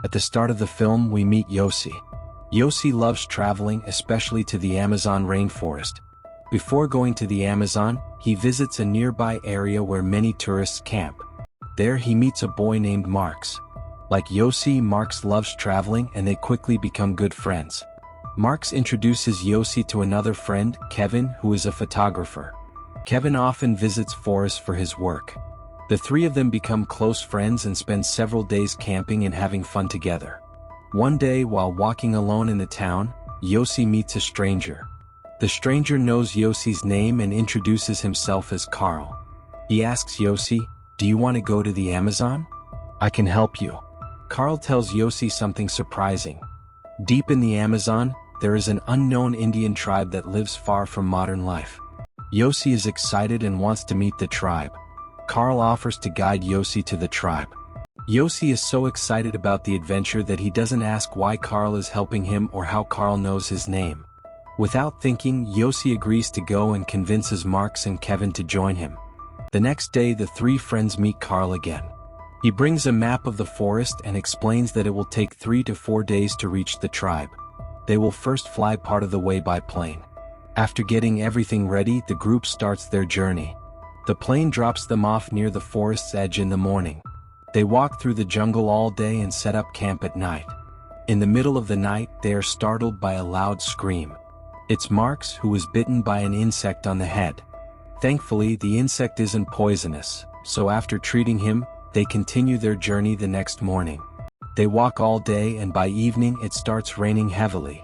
At the start of the film, we meet Yossi. Yossi loves traveling, especially to the Amazon rainforest. Before going to the Amazon, he visits a nearby area where many tourists camp. There he meets a boy named Marx. Like Yossi, Marx loves traveling and they quickly become good friends. Marx introduces Yossi to another friend, Kevin, who is a photographer. Kevin often visits forests for his work. The three of them become close friends and spend several days camping and having fun together. One day, while walking alone in the town, Yossi meets a stranger. The stranger knows Yossi's name and introduces himself as Carl. He asks Yossi, "Do you want to go to the Amazon? I can help you." Carl tells Yossi something surprising. Deep in the Amazon, there is an unknown Indian tribe that lives far from modern life. Yossi is excited and wants to meet the tribe. Carl offers to guide Yossi to the tribe. Yossi is so excited about the adventure that he doesn't ask why Carl is helping him or how Carl knows his name. Without thinking, Yossi agrees to go and convinces Marx and Kevin to join him. The next day, the three friends meet Carl again. He brings a map of the forest and explains that it will take 3 to 4 days to reach the tribe. They will first fly part of the way by plane. After getting everything ready, the group starts their journey. The plane drops them off near the forest's edge in the morning. They walk through the jungle all day and set up camp at night. In the middle of the night, they are startled by a loud scream. It's Marx, who was bitten by an insect on the head. Thankfully, the insect isn't poisonous, so after treating him, they continue their journey the next morning. They walk all day and by evening it starts raining heavily.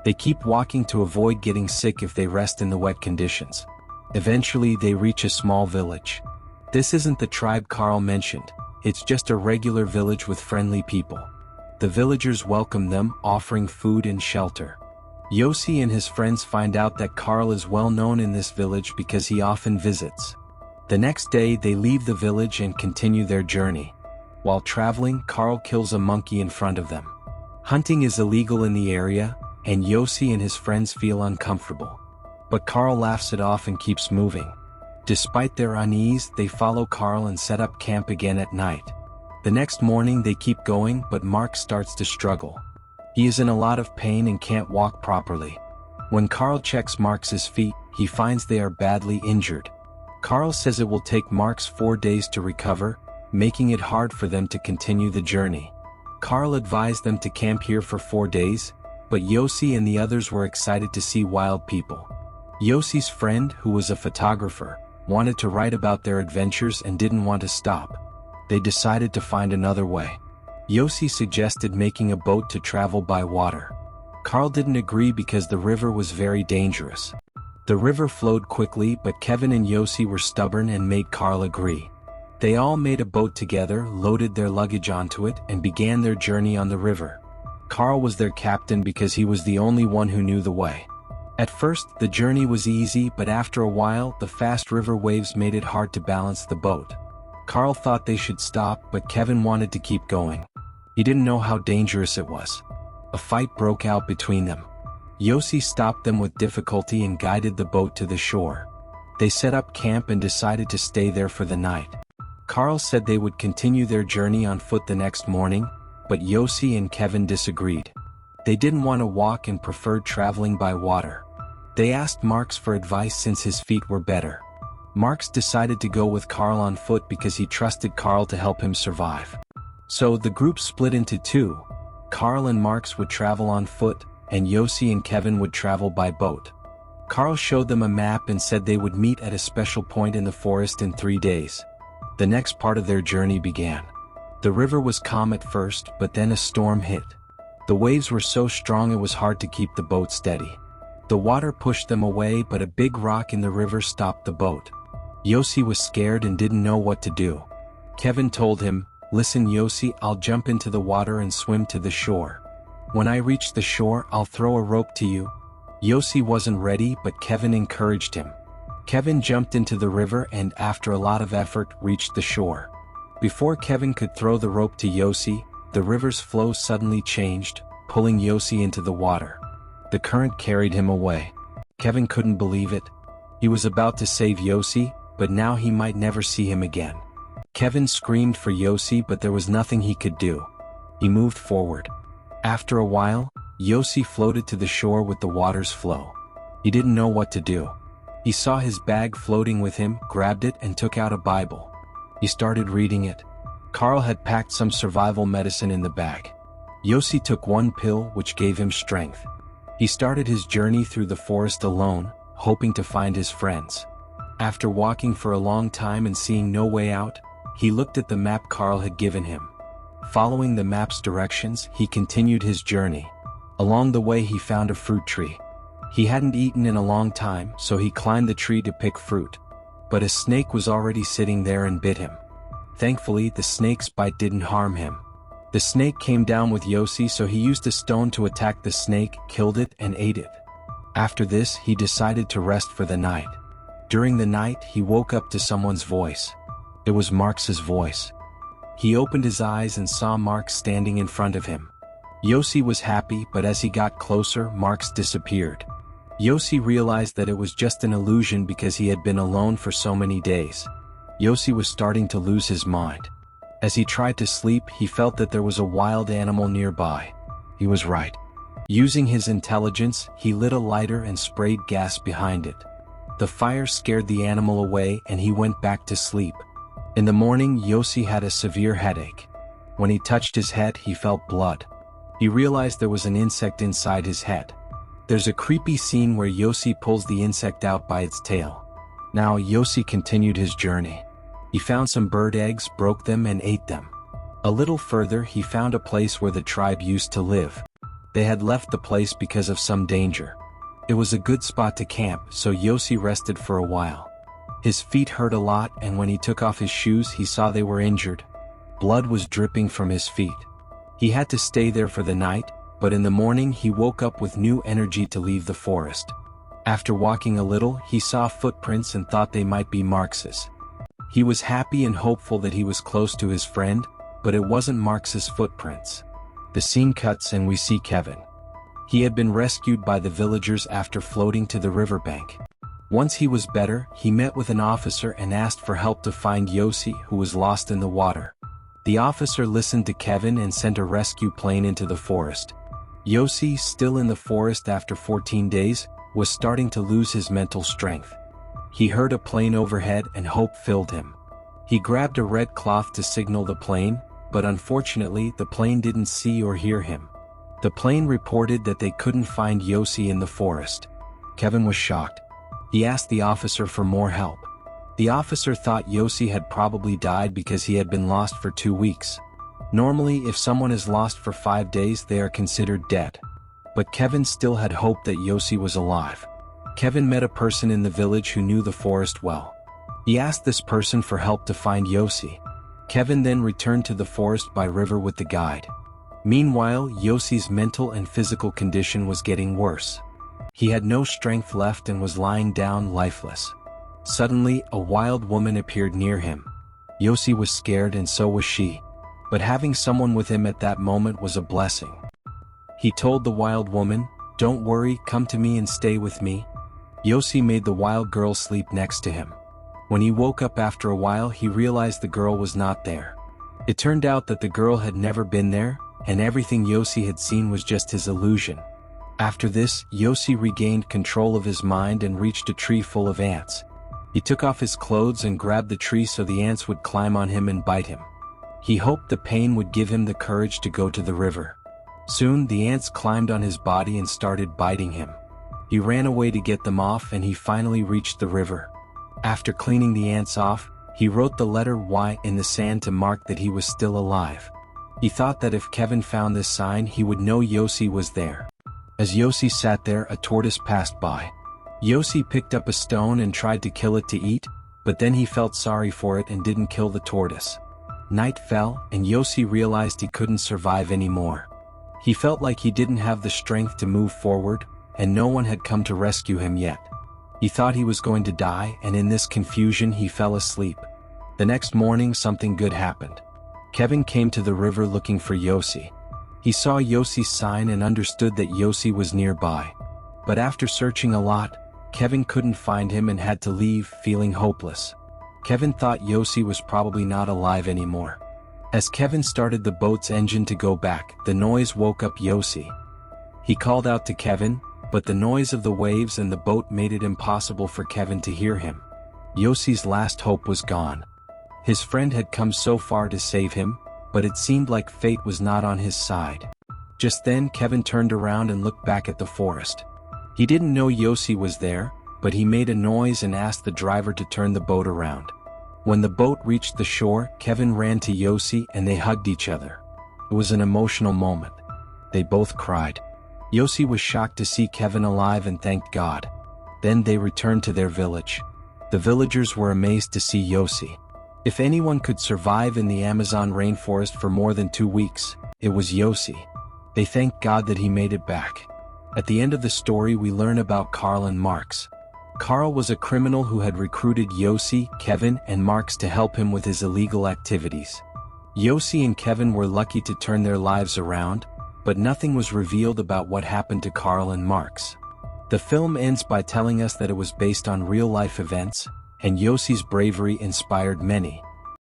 They keep walking to avoid getting sick if they rest in the wet conditions. Eventually they reach a small village. This isn't the tribe Carl mentioned, it's just a regular village with friendly people. The villagers welcome them, offering food and shelter. Yossi and his friends find out that Carl is well known in this village because he often visits. The next day they leave the village and continue their journey. While traveling, Carl kills a monkey in front of them. Hunting is illegal in the area, and Yossi and his friends feel uncomfortable. But Carl laughs it off and keeps moving. Despite their unease, they follow Carl and set up camp again at night. The next morning they keep going, but Mark starts to struggle. He is in a lot of pain and can't walk properly. When Carl checks Marx's feet, he finds they are badly injured. Carl says it will take Marx 4 days to recover, making it hard for them to continue the journey. Carl advised them to camp here for 4 days, but Yossi and the others were excited to see wild people. Yossi's friend, who was a photographer, wanted to write about their adventures and didn't want to stop. They decided to find another way. Yossi suggested making a boat to travel by water. Carl didn't agree because the river was very dangerous. The river flowed quickly, but Kevin and Yossi were stubborn and made Carl agree. They all made a boat together, loaded their luggage onto it, and began their journey on the river. Carl was their captain because he was the only one who knew the way. At first, the journey was easy, but after a while, the fast river waves made it hard to balance the boat. Carl thought they should stop, but Kevin wanted to keep going. He didn't know how dangerous it was. A fight broke out between them. Yossi stopped them with difficulty and guided the boat to the shore. They set up camp and decided to stay there for the night. Carl said they would continue their journey on foot the next morning, but Yossi and Kevin disagreed. They didn't want to walk and preferred traveling by water. They asked Marx for advice since his feet were better. Marx decided to go with Carl on foot because he trusted Carl to help him survive. So the group split into two. Carl and Marx would travel on foot, and Yossi and Kevin would travel by boat. Carl showed them a map and said they would meet at a special point in the forest in 3 days. The next part of their journey began. The river was calm at first, but then a storm hit. The waves were so strong it was hard to keep the boat steady. The water pushed them away, but a big rock in the river stopped the boat. Yossi was scared and didn't know what to do. Kevin told him, "Listen Yossi, I'll jump into the water and swim to the shore. When I reach the shore, I'll throw a rope to you." Yossi wasn't ready, but Kevin encouraged him. Kevin jumped into the river and, after a lot of effort, reached the shore. Before Kevin could throw the rope to Yossi, the river's flow suddenly changed, pulling Yossi into the water. The current carried him away. Kevin couldn't believe it. He was about to save Yossi, but now he might never see him again. Kevin screamed for Yossi, but there was nothing he could do. He moved forward. After a while, Yossi floated to the shore with the water's flow. He didn't know what to do. He saw his bag floating with him, grabbed it and took out a Bible. He started reading it. Carl had packed some survival medicine in the bag. Yossi took one pill which gave him strength. He started his journey through the forest alone, hoping to find his friends. After walking for a long time and seeing no way out, he looked at the map Carl had given him. Following the map's directions, he continued his journey. Along the way he found a fruit tree. He hadn't eaten in a long time, so he climbed the tree to pick fruit. But a snake was already sitting there and bit him. Thankfully, the snake's bite didn't harm him. The snake came down with Yossi, so he used a stone to attack the snake, killed it, and ate it. After this, he decided to rest for the night. During the night, he woke up to someone's voice. It was Marx's voice. He opened his eyes and saw Marx standing in front of him. Yossi was happy, but as he got closer, Marx disappeared. Yossi realized that it was just an illusion because he had been alone for so many days. Yossi was starting to lose his mind. As he tried to sleep, he felt that there was a wild animal nearby. He was right. Using his intelligence, he lit a lighter and sprayed gas behind it. The fire scared the animal away and he went back to sleep. In the morning, Yossi had a severe headache. When he touched his head, he felt blood. He realized there was an insect inside his head. There's a creepy scene where Yossi pulls the insect out by its tail. Now Yossi continued his journey. He found some bird eggs, broke them and ate them. A little further he found a place where the tribe used to live. They had left the place because of some danger. It was a good spot to camp, so Yossi rested for a while. His feet hurt a lot, and when he took off his shoes he saw they were injured. Blood was dripping from his feet. He had to stay there for the night, but in the morning he woke up with new energy to leave the forest. After walking a little, he saw footprints and thought they might be Marx's. He was happy and hopeful that he was close to his friend, but it wasn't Marx's footprints. The scene cuts and we see Kevin. He had been rescued by the villagers after floating to the riverbank. Once he was better, he met with an officer and asked for help to find Yossi, who was lost in the water. The officer listened to Kevin and sent a rescue plane into the forest. Yossi, still in the forest after 14 days, was starting to lose his mental strength. He heard a plane overhead and hope filled him. He grabbed a red cloth to signal the plane, but unfortunately the plane didn't see or hear him. The plane reported that they couldn't find Yossi in the forest. Kevin was shocked. He asked the officer for more help. The officer thought Yossi had probably died because he had been lost for 2 weeks. Normally, if someone is lost for 5 days, they are considered dead. But Kevin still had hope that Yossi was alive. Kevin met a person in the village who knew the forest well. He asked this person for help to find Yossi. Kevin then returned to the forest by river with the guide. Meanwhile, Yossi's mental and physical condition was getting worse. He had no strength left and was lying down lifeless. Suddenly, a wild woman appeared near him. Yossi was scared and so was she. But having someone with him at that moment was a blessing. He told the wild woman, "Don't worry, come to me and stay with me." Yossi made the wild girl sleep next to him. When he woke up after a while, he realized the girl was not there. It turned out that the girl had never been there, and everything Yossi had seen was just his illusion. After this, Yossi regained control of his mind and reached a tree full of ants. He took off his clothes and grabbed the tree so the ants would climb on him and bite him. He hoped the pain would give him the courage to go to the river. Soon the ants climbed on his body and started biting him. He ran away to get them off and he finally reached the river. After cleaning the ants off, he wrote the letter Y in the sand to mark that he was still alive. He thought that if Kevin found this sign, he would know Yossi was there. As Yossi sat there, a tortoise passed by. Yossi picked up a stone and tried to kill it to eat, but then he felt sorry for it and didn't kill the tortoise. Night fell, and Yossi realized he couldn't survive anymore. He felt like he didn't have the strength to move forward, and no one had come to rescue him yet. He thought he was going to die, and in this confusion he fell asleep. The next morning something good happened. Kevin came to the river looking for Yossi. He saw Yossi's sign and understood that Yossi was nearby. But after searching a lot, Kevin couldn't find him and had to leave, feeling hopeless. Kevin thought Yossi was probably not alive anymore. As Kevin started the boat's engine to go back, the noise woke up Yossi. He called out to Kevin, but the noise of the waves and the boat made it impossible for Kevin to hear him. Yossi's last hope was gone. His friend had come so far to save him, but it seemed like fate was not on his side. Just then Kevin turned around and looked back at the forest. He didn't know Yossi was there, but he made a noise and asked the driver to turn the boat around. When the boat reached the shore, Kevin ran to Yossi and they hugged each other. It was an emotional moment. They both cried. Yossi was shocked to see Kevin alive and thanked God. Then they returned to their village. The villagers were amazed to see Yossi. If anyone could survive in the Amazon rainforest for more than 2 weeks, it was Yossi. They thanked God that he made it back. At the end of the story we learn about Carl and Marx. Carl was a criminal who had recruited Yossi, Kevin, and Marx to help him with his illegal activities. Yossi and Kevin were lucky to turn their lives around, but nothing was revealed about what happened to Carl and Marx. The film ends by telling us that it was based on real-life events, and Yossi's bravery inspired many.